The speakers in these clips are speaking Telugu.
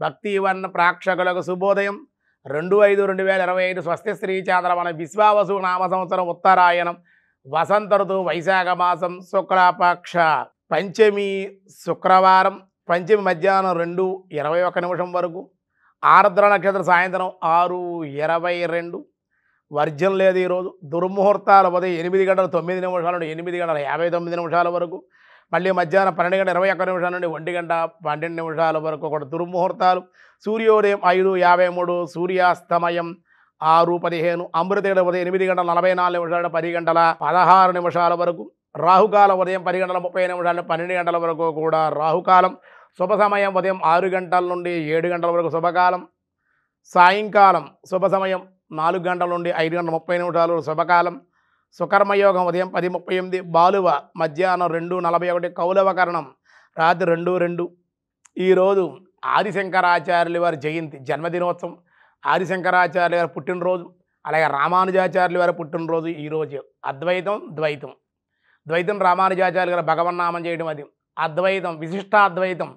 భక్తివన్న ప్రేక్షకులకు శుభోదయం 2/5/2025 స్వస్తి శ్రీ చాంద్రమణ విశ్వావసు నామ సంవత్సరం ఉత్తరాయణం వసంత ఋతువు వైశాఖ మాసం శుక్లపక్ష పంచమి శుక్రవారం పంచమి మధ్యాహ్నం 2:21 వరకు ఆర్ద్ర నక్షత్ర సాయంత్రం 6:22 వర్జం లేదు ఈరోజు దుర్ముహూర్తాలు ఉదయం 8:09 నుండి 8:59 వరకు మళ్ళీ మధ్యాహ్నం 12:21 నుండి 1:12 వరకు కూడా దుర్ముహూర్తాలు సూర్యోదయం 5:53 సూర్యాస్తమయం 6:15 అమృతగడ ఉదయం 8:44 10:16 వరకు రాహుకాలం ఉదయం 10:30 నుండి 12 వరకు కూడా రాహుకాలం శుభ సమయం ఉదయం 6 గంటల నుండి 7 గంటల వరకు శుభకాలం సాయంకాలం శుభ సమయం 4 గంటల నుండి 5:30 శుభకాలం సుకర్మయోగం ఉదయం 10:38 బాలువ మధ్యాహ్నం 2:41 కౌలవకరణం రాత్రి 2:02 ఈరోజు ఆదిశంకరాచార్యుల వారి జయంతి జన్మదినోత్సవం ఆదిశంకరాచార్యుల వారి పుట్టినరోజు అలాగే రామానుజాచార్యుల వారి పుట్టినరోజు ఈరోజు అద్వైతం ద్వైతం రామానుజాచార్యుల గారు భగవన్నామం చేయడం అది అద్వైతం విశిష్టాద్వైతం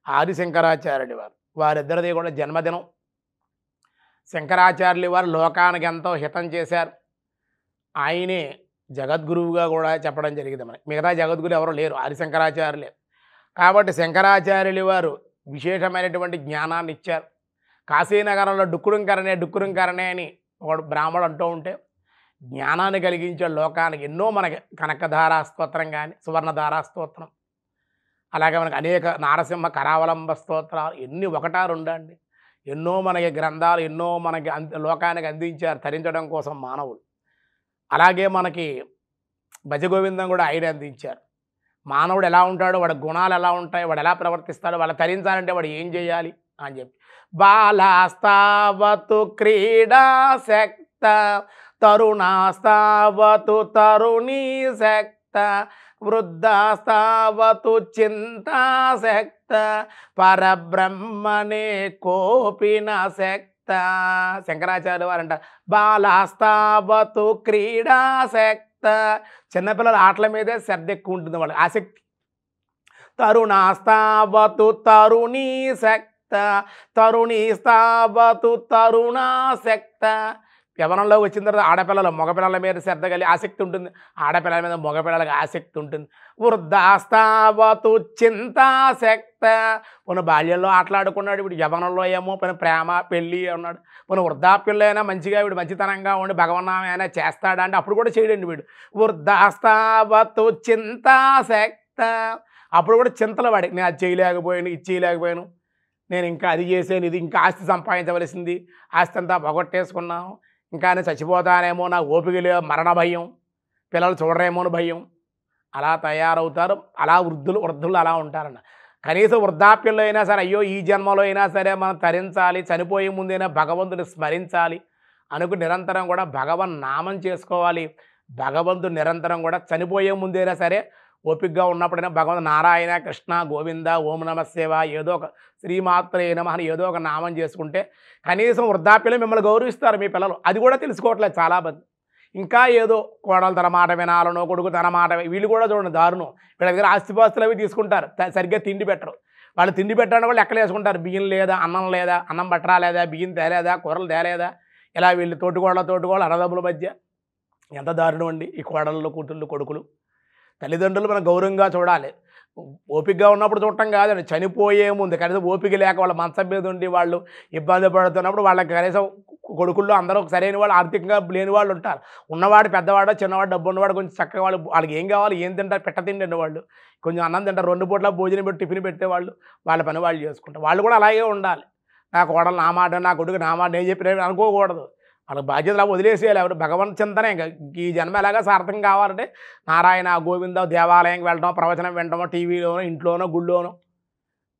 ఆదిశంకరాచార్యుల వారిద్దరిది కూడా జన్మదినం శంకరాచార్యుల వారు లోకానికి ఎంతో హితం చేశారు ఆయనే జగద్గురువుగా కూడా చెప్పడం జరిగింది మనకి మిగతా జగద్గురు ఎవరు లేరు ఆదిశంకరాచార్యులే కాబట్టి శంకరాచార్యుల వారు విశేషమైనటువంటి జ్ఞానాన్ని ఇచ్చారు కాశీనగరంలో డుక్కురుంకరణే అని ఒక బ్రాహ్మడు అంటూ ఉంటే జ్ఞానాన్ని కలిగించే లోకానికి ఎన్నో మనకి కనకధారా స్తోత్రం కానీ సువర్ణధారా స్తోత్రం అలాగే మనకి అనేక నారసింహ కరావలంబ స్తోత్రాలు ఎన్ని ఒకటా రెండా అండి ఎన్నో మనకి గ్రంథాలు ఎన్నో మనకి లోకానికి అందించారు తరించడం కోసం మానవులు అలాగే మనకి భజగోవిందం కూడా ఆయన అందించారు మానవుడు ఎలా ఉంటాడో వాడి గుణాలు ఎలా ఉంటాయి వాడు ఎలా ప్రవర్తిస్తాడో వాళ్ళ తరించాలంటే వాడు ఏం చేయాలి అని చెప్పి బాలాస్తావతు క్రీడాసక్త తరుణాస్తావతు తరుణీ శక్త వృద్ధాస్తావతు చింతాసక్త పరబ్రహ్మనే కోపిన శక్త శంకరాచార్య వారు అంటారు బాలాస్తావతు క్రీడాసక్త చిన్నపిల్లల ఆటల మీదే శ్రద్ధ ఎక్కువ ఉంటుంది వాళ్ళకి ఆసక్తి తరుణాస్తావతు తరుణీ శక్త తరుణీస్తావతు తరుణాసక్త యవనంలో వచ్చిన తర్వాత ఆడపిల్లలు మగపిల్లల మీద శ్రద్ధ కలిగి ఆసక్తి ఉంటుంది ఆడపిల్లల మీద మగపిల్లలకి ఆసక్తి ఉంటుంది వృద్ధాస్తావతు చింతాసక్త మన బాల్యంలో ఆటలాడుకున్నాడు ఇప్పుడు యవనంలో ఏమో పని ప్రేమ పెళ్ళి అన్నాడు మన వృద్ధాప్యంలో అయినా మంచిగా వీడు మంచితనంగా ఉండి భగవన్నామైనా చేస్తాడా అంటే అప్పుడు కూడా చేయడండి వీడు వృద్ధాస్తావతు చింతాసక్త అప్పుడు కూడా చింతలు వాడి నేను అది చేయలేకపోయాను ఇది చేయలేకపోయాను నేను ఇంకా అది చేసాను ఇది ఇంకా ఆస్తి సంపాదించవలసింది ఆస్తి అంతా పొగొట్టేసుకున్నాను ఇంకా నేను చచ్చిపోతానేమో నాకు ఓపిక లేదు మరణ భయం పిల్లలు చూడరేమో అని భయం అలా తయారవుతారు అలా వృద్ధులు అలా ఉంటారన్న కనీసం వృద్ధాప్యంలో అయినా సరే అయ్యో ఈ జన్మలో అయినా సరే మనం తరించాలి చనిపోయే ముందైనా భగవంతుని స్మరించాలి అనుకు నిరంతరం కూడా భగవన్ నామం చేసుకోవాలి భగవంతుడు నిరంతరం కూడా చనిపోయే ముందైనా సరే ఓపికగా ఉన్నప్పుడైనా భగవంతు నారాయణ కృష్ణ గోవింద ఓం నమ శివ ఏదో ఒక శ్రీమాత్రే నమః అని ఏదో ఒక నామం చేసుకుంటే కనీసం వృద్ధాప్యంలో మిమ్మల్ని గౌరవిస్తారు మీ పిల్లలు అది కూడా తెలుసుకోవట్లేదు చాలామంది ఇంకా ఏదో కోడలు తన మాట వినాలనో కొడుకు తన మాట వీళ్ళు కూడా చూడండి దారుణం వీళ్ళ దగ్గర ఆస్తిపాస్తులు అవి తీసుకుంటారు సరిగ్గా తిండి పెట్టరు వాళ్ళు తిండి పెట్టడానికి వాళ్ళు ఎక్కడ వేసుకుంటారు బియ్యం లేదా అన్నం బట్టరా లేదా బియ్యం తేలేదా కూరలు తేలేదా ఇలా వీళ్ళు తోటికోళ్ళ అన్నదమ్ముల మధ్య ఎంత దారుణం అండి ఈ కోడళ్ళు కూతుళ్ళు కొడుకులు తల్లిదండ్రులు మనం గౌరవంగా చూడాలి ఓపికగా ఉన్నప్పుడు చూడటం కాదండి చనిపోయే ముందు కనీసం ఓపిక లేక వాళ్ళ మంచం మీద ఉండి వాళ్ళు ఇబ్బంది పడుతున్నప్పుడు వాళ్ళకి కనీసం కొడుకుల్లో అందరూ సరైన వాళ్ళు ఆర్థికంగా లేని వాళ్ళు ఉంటారు ఉన్నవాడు పెద్దవాడు చిన్నవాడు డబ్బు ఉన్నవాడు కొంచెం చక్కగా వాళ్ళకి ఏం కావాలి ఏం తింటారు పెట్ట తిండి వాళ్ళు కొంచెం అన్నం తింటారు 2 పూట్ల భోజనం పెట్టి టిఫిన్ పెట్టేవాళ్ళు వాళ్ళ పని వాళ్ళు చేసుకుంటారు వాళ్ళు కూడా అలాగే ఉండాలి నా కోడలు నా మాట నా కొడుకు నా మాట నేను చెప్పిన అనుకోకూడదు వాళ్ళకి బాధ్యతలు వదిలేసేయాలి ఎవరు భగవంతు చింతనే ఇంకా ఈ జన్మ ఎలాగా సార్థకం కావాలంటే నారాయణ గోవింద దేవాలయంకి వెళ్ళడం ప్రవచనం వినడమో టీవీలోనో ఇంట్లోనో గుళ్ళోనో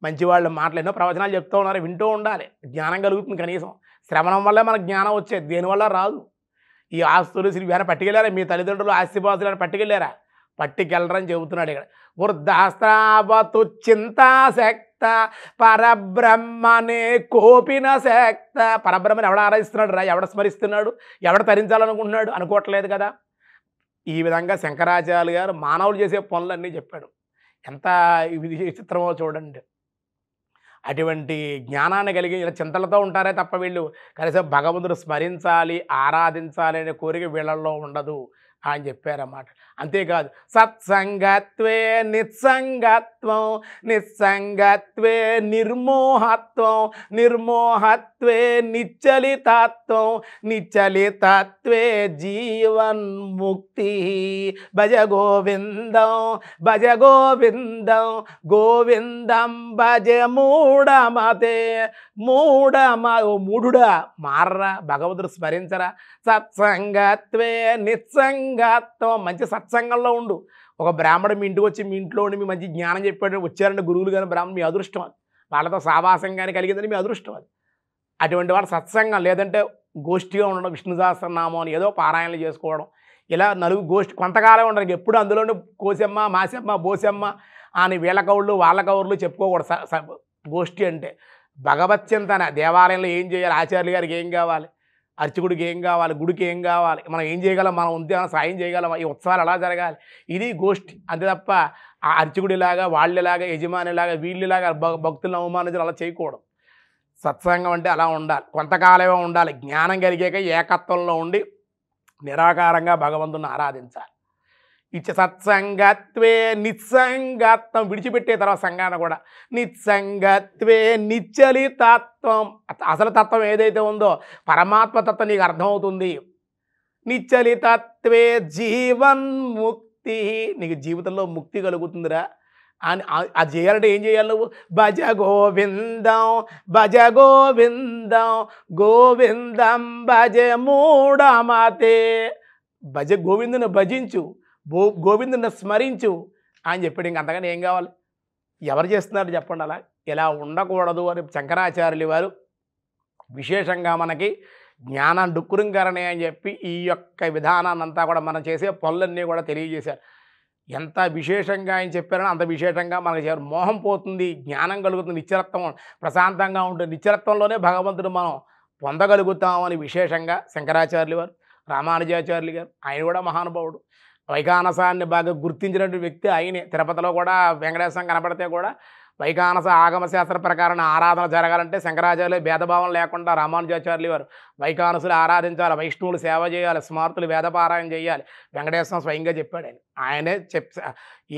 మంచి వాళ్ళు మాటలు ఎన్నో ప్రవచనాలు చెప్తూ ఉన్నారు వింటూ ఉండాలి జ్ఞానం కలుగుతుంది కనీసం శ్రవణం వల్లే మనకు జ్ఞానం వచ్చేది దేనివల్ల రాదు ఈ ఆస్తులు ఇవన్నీ పట్టుకెళ్ళారా మీ తల్లిదండ్రులు ఆస్తిపాస్తులు పట్టుకెళ్ళారా పట్టుకెళ్ళరని చెబుతున్నాడు ఇక్కడ వృద్ధాస్త్రావతు చింతాసక్త పరబ్రహ్మనే కోపిన శక్త పరబ్రహ్మని ఎవడ ఆరాధిస్తున్నాడు రా ఎవడ స్మరిస్తున్నాడు ఎవడ తరించాలనుకుంటున్నాడు అనుకోవట్లేదు కదా ఈ విధంగా శంకరాచార్య గారు మానవులు చేసే పనులన్నీ చెప్పాడు ఎంత విచిత్రమో చూడండి అటువంటి జ్ఞానాన్ని కలిగి ఇలా చింతలతో ఉంటారే తప్ప వీళ్ళు కనీసం భగవంతుడు స్మరించాలి, ఆరాధించాలి అనే కోరిక వీళ్ళల్లో ఉండదు అని చెప్పారన్నమాట. అంతేకాదు సత్సంగత్వే నిస్సంగత్వం, నిస్సంగత్వే నిర్మోహత్వం, నిర్మోహత్వే నిశ్చలితత్వం, నిశ్చలితత్వే జీవన్ముక్తి. భజ గోవిందం భజ గోవిందం గోవిందం భజ మూఢమతే. మూఢుడా మారరా, భగవంతుడు స్మరించరా. సత్సంగత్వే నిస్సంగత్వం, మంచి సత్సంగంలో ఉండు. ఒక బ్రాహ్మడు మీ ఇంటికి వచ్చి మీ ఇంట్లో ఉండి మీ మంచి జ్ఞానం చెప్పాడు, వచ్చారంటే గురువులు కానీ బ్రాహ్మణులు, మీ అదృష్టం అది. వాళ్ళతో సావాసం కానీ కలిగిందని మీ అదృష్టం అది. అటువంటి వాడు సత్సంగం, లేదంటే గోష్ఠిగా ఉండడం, విష్ణు సహస్రనామం అని ఏదో పారాయణలు చేసుకోవడం, ఇలా నలుగురు గోష్ఠి కొంతకాలం ఉండడానికి ఎప్పుడు అందులోనే కోసమ్మ మాసమ్మ బోసమ్మ అని వీళ్ళ కౌళ్ళు వాళ్ళ కౌర్లు చెప్పుకోకూడదు. గోష్ఠి అంటే భగవత్ చింతన. దేవాలయంలో ఏం చేయాలి, ఆచార్యులు గారికి ఏం కావాలి, అర్చకుడికి ఏం కావాలి, గుడికి ఏం కావాలి, మనం ఏం చేయగలం, మనం ఉంటే సాయం చేయగలం, ఈ ఉత్సవాలు ఎలా జరగాలి, ఇది గోష్ఠి. అంతే తప్ప ఆ అర్చకుడిలాగా వాళ్ళలాగా యజమానిలాగా వీళ్ళలాగా భక్తులను అవమానించడం అలా చేయకూడదు. సత్సంగం అంటే అలా ఉండాలి, కొంతకాలమే ఉండాలి. జ్ఞానం కలిగాక ఏకత్వంలో ఉండి నిరాకారంగా భగవంతుని ఆరాధించాలి. సత్సంగత్వే నిస్సంగత్వం, విడిచిపెట్టే తర్వాత సంగాన కూడా నిస్సంగత్వే నిశ్చలితత్వం. అసలు తత్వం ఏదైతే ఉందో పరమాత్మ తత్వం నీకు అర్థమవుతుంది. నిశ్చలితత్వే జీవన్ముక్తి, నీకు జీవితంలో ముక్తి కలుగుతుందిరా అని. అది చేయాలంటే ఏం చేయాలి నువ్వు? భజ గోవిందం భజ గోవిందం గోవిందం భజ మూఢమతే. భజ గోవిందుని భజించు, గోవిందుని స్మరించు అని చెప్పాడు. ఇంక అంతగానే ఏం కావాలి? ఎవరు చేస్తున్నారు చెప్పండి అలా? ఇలా ఉండకూడదు అని శంకరాచార్యులు వారు విశేషంగా మనకి జ్ఞానం డుక్కురింకరణే అని చెప్పి ఈ యొక్క విధానాన్ని అంతా కూడా మనం చేసే పనులన్నీ కూడా తెలియజేశారు. ఎంత విశేషంగా ఆయన చెప్పారని అంత విశేషంగా మనకి మోహం పోతుంది, జ్ఞానం కలుగుతుంది, నిత్యరత్వం ప్రశాంతంగా ఉంటుంది. నిత్యరత్వంలోనే భగవంతుడు మనం పొందగలుగుతామని విశేషంగా శంకరాచార్యులు వారు, రామానుజాచార్యులు గారు, ఆయన కూడా మహానుభావుడు. వైఖానసాన్ని బాగా గుర్తించినటువంటి వ్యక్తి ఆయనే. తిరుపతిలో కూడా వెంకటేశ్వరం కనపడితే కూడా వైఖానస ఆగమశాస్త్ర ప్రకారం ఆరాధన జరగాలంటే శంకరాచార్యులు భేదభావం లేకుండా రామానుజాచార్యులు వారు వైఖానసులు ఆరాధించాలి, వైష్ణవులు సేవ చేయాలి, స్మార్తులు వేదపారాయణ చేయాలి. వెంకటేశ్వరం స్వయంగా చెప్పాడు. ఆయనే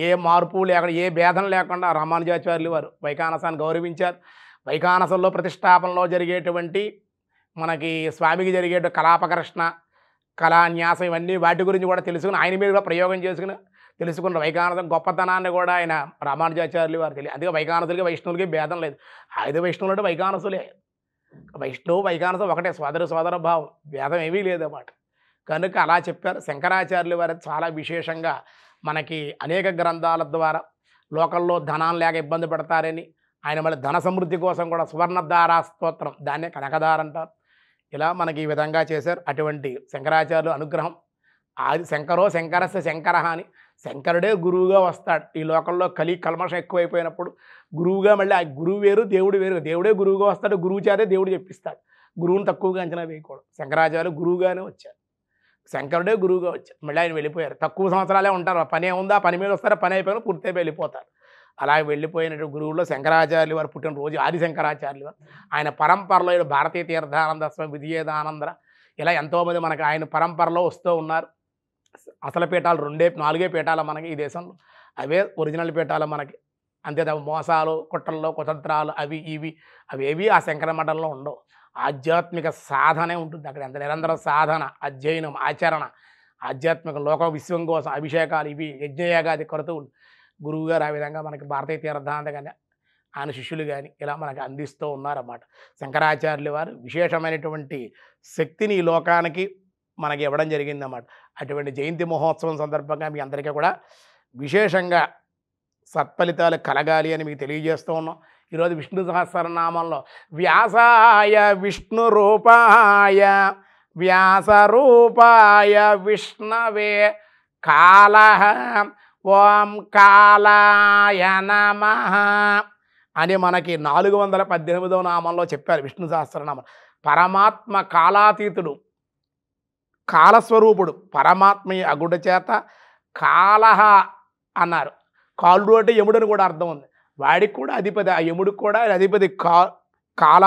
ఏ మార్పు లేకుండా ఏ భేదం లేకుండా రామానుజాచార్యులు వారు వైఖానసాన్ని గౌరవించారు. వైఖానసంలో ప్రతిష్టాపనలో జరిగేటువంటి మనకి స్వామికి జరిగే కళాపకృష్ణ కళాన్యాసం ఇవన్నీ వాటి గురించి కూడా తెలుసుకుని ఆయన మీద కూడా ప్రయోగం చేసుకుని తెలుసుకున్న వైఖానసం గొప్పతనాన్ని కూడా ఆయన రామానుజాచార్యులు వారు తెలియదు. అందుకే వైఖానసులకి వైష్ణవులకి భేదం లేదు. ఆయుధ వైష్ణవులు అంటే వైఖానసులే. వైష్ణవు వైఖానసం ఒకటే, సోదర భావం, భేదం ఏమీ లేదన్నమాట. కనుక అలా చెప్పారు శంకరాచార్యులు వారు. చాలా విశేషంగా మనకి అనేక గ్రంథాల ద్వారా లోకల్లో ధనాలు లేక ఇబ్బంది పడతారని ఆయన మళ్ళీ ధన సమృద్ధి కోసం కూడా సువర్ణధారా స్తోత్రం, దాన్నే కనకధార అంటారు. ఇలా మనకి ఈ విధంగా చేశారు. అటువంటి శంకరాచార్యులు అనుగ్రహం. ఆది శంకరస్య శంకర అని, శంకరుడే గురువుగా వస్తాడు. ఈ లోకంలో కల్మషం ఎక్కువైపోయినప్పుడు గురువుగా మళ్ళీ ఆ గురువు వేరు దేవుడు వేరు. దేవుడే గురువుగా వస్తాడు, గురువు చేతే దేవుడు చెప్పిస్తాడు. గురువుని తక్కువగా అంచనా వేయకూడదు. శంకరాచార్యులు గురువుగానే వచ్చారు, శంకరుడే గురువుగా వచ్చారు. మళ్ళీ ఆయన వెళ్ళిపోయారు. తక్కువ సంవత్సరాలే ఉంటారు. పని ఏముందా, పని మీద వస్తారో, పని అయిపోయినా పూర్తిగా వెళ్ళిపోతారు. అలా వెళ్ళిపోయినటువంటి గురువుల్లో శంకరాచార్యులు వారు పుట్టినరోజు ఆది శంకరాచార్యులు వారు. ఆయన పరంపరలో భారతీయ తీర్థానంద స్వామి, విజయేదానంద, ఇలా ఎంతోమంది మనకు ఆయన పరంపరలో వస్తూ ఉన్నారు. అసలు పీఠాలు 4 పీఠాలు మనకి ఈ దేశంలో, అవే ఒరిజినల్ పీఠాలు మనకి. అంతే తప్ప మోసాలు, కుట్రల్లో కుతంత్రాలు అవి ఇవి అవేవి ఆ శంకర మఠంలో ఉండవు. ఆధ్యాత్మిక సాధనే ఉంటుంది అక్కడ. ఎంత నిరంతర సాధన, అధ్యయనం, ఆచరణ, ఆధ్యాత్మిక లోక విశ్వం కోసం అభిషేకాలు, ఇవి యజ్ఞయాగాది క్రతువులు. గురువుగారు ఆ విధంగా మనకి భారతీయ తీర్థానంద కానీ ఆయన శిష్యులు కానీ ఇలా మనకి అందిస్తూ ఉన్నారన్నమాట. శంకరాచార్యులు వారు విశేషమైనటువంటి శక్తిని ఈ లోకానికి మనకి ఇవ్వడం జరిగిందన్నమాట. అటువంటి జయంతి మహోత్సవం సందర్భంగా మీ అందరికీ కూడా విశేషంగా సత్ఫలితాలు కలగాలి అని మీకు తెలియజేస్తూ ఉన్నాం. ఈరోజు విష్ణు సహస్రనామంలో వ్యాసాయ విష్ణు రూపాయ వ్యాస రూపాయ విష్ణవే కాలః ఓం కాలాయ నమః అని మనకి 418వ నామంలో చెప్పారు. విష్ణు సహస్రనామం పరమాత్మ కాలాతీతుడు, కాలస్వరూపుడు, పరమాత్మ అగుడ చేత కాలహ అన్నారు. కాలుడు అంటే యముడని కూడా అర్థం ఉంది. వాడికి కూడా అధిపతి, ఆ యముడికి కూడా అధిపతి కాల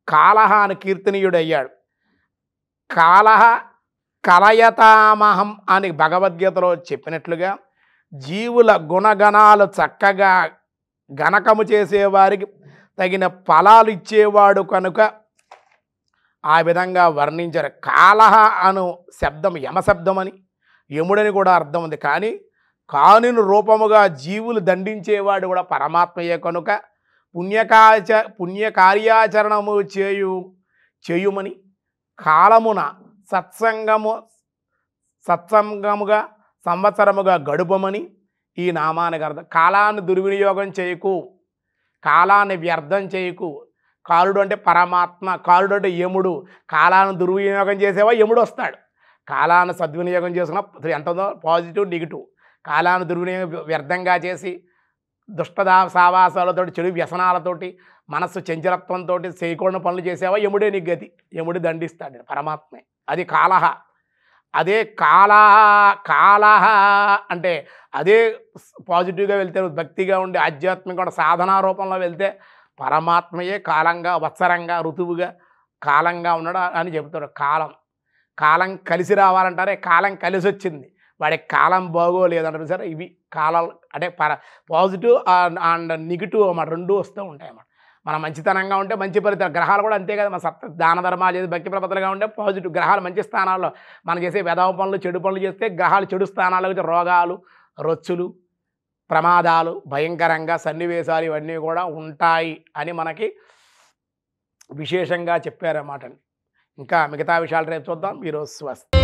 కాలహ అని కీర్తనీయుడయ్యాడు. కాలహ కలయతామహం అని భగవద్గీతలో చెప్పినట్లుగా జీవుల గుణగణాలు చక్కగా గణకము చేసేవారికి తగిన ఫలాలు ఇచ్చేవాడు కనుక ఆ విధంగా వర్ణించారు. కాలహ అను శబ్దం యమశబ్దమని, యముడని కూడా అర్థం ఉంది. కానీ కానుని రూపముగా జీవులు దండించేవాడు కూడా పరమాత్మయే కనుక పుణ్యకార్యాచరణము చేయుమని కాలమున సత్సంగముగా సంవత్సరముగా గడుపమని ఈ నామానికి అర్థం. కాలాన్ని దుర్వినియోగం చేయకు, కాలాన్ని వ్యర్థం చేయకు. కాలుడు అంటే పరమాత్మ, కాలుడు అంటే యముడు. కాలాన్ని దుర్వినియోగం చేసేవా యముడు వస్తాడు. కాలాన్ని సద్వినియోగం చేసుకున్న ఎంత ఉందో పాజిటివ్ నెగిటివ్. కాలాన్ని దుర్వినియోగం వ్యర్థంగా చేసి సావాసాలతోటి చెడు వ్యసనాలతోటి మనస్సు చంచలత్వంతో చేయకూడని పనులు చేసేవా యముడే నీ గతి. యముడు దండిస్తాడు, పరమాత్మే. అది కాలహ. అదే కాలహ అంటే అదే పాజిటివ్గా వెళ్తే, భక్తిగా ఉండి ఆధ్యాత్మిక సాధనా రూపంలో వెళ్తే పరమాత్మయే కాలంగా, వత్సరంగా, ఋతువుగా, కాలంగా ఉన్నాడు అని చెబుతాడు. కాలం కలిసి రావాలంటారే, కాలం కలిసి వచ్చింది, వాడికి కాలం బాగోలేదంటారు సరే. ఇవి కాలాలు అంటే పాజిటివ్ అండ్ నెగిటివ్ అన్నమాట, రెండు వస్తూ ఉంటాయి అన్నమాట. మనం మంచితనంగా ఉంటే మంచి ఫలితాలు. గ్రహాలు కూడా అంతే కదా, మన దాన ధర్మాలు చేసి భక్తి ప్రపత్తులుగా ఉంటే పాజిటివ్. గ్రహాలు మంచి స్థానాల్లో, మనం చేసే వెధవ పనులు చెడు పనులు చేస్తే గ్రహాలు చెడు స్థానాల్లో వచ్చి రోగాలు, రొచ్చులు, ప్రమాదాలు, భయంకరంగా సన్నివేశాలు ఇవన్నీ కూడా ఉంటాయి అని మనకి విశేషంగా చెప్పారన్నమాట. ఇంకా మిగతా విషయాలు రేపు చూద్దాం. ఈరోజు స్వస్తి.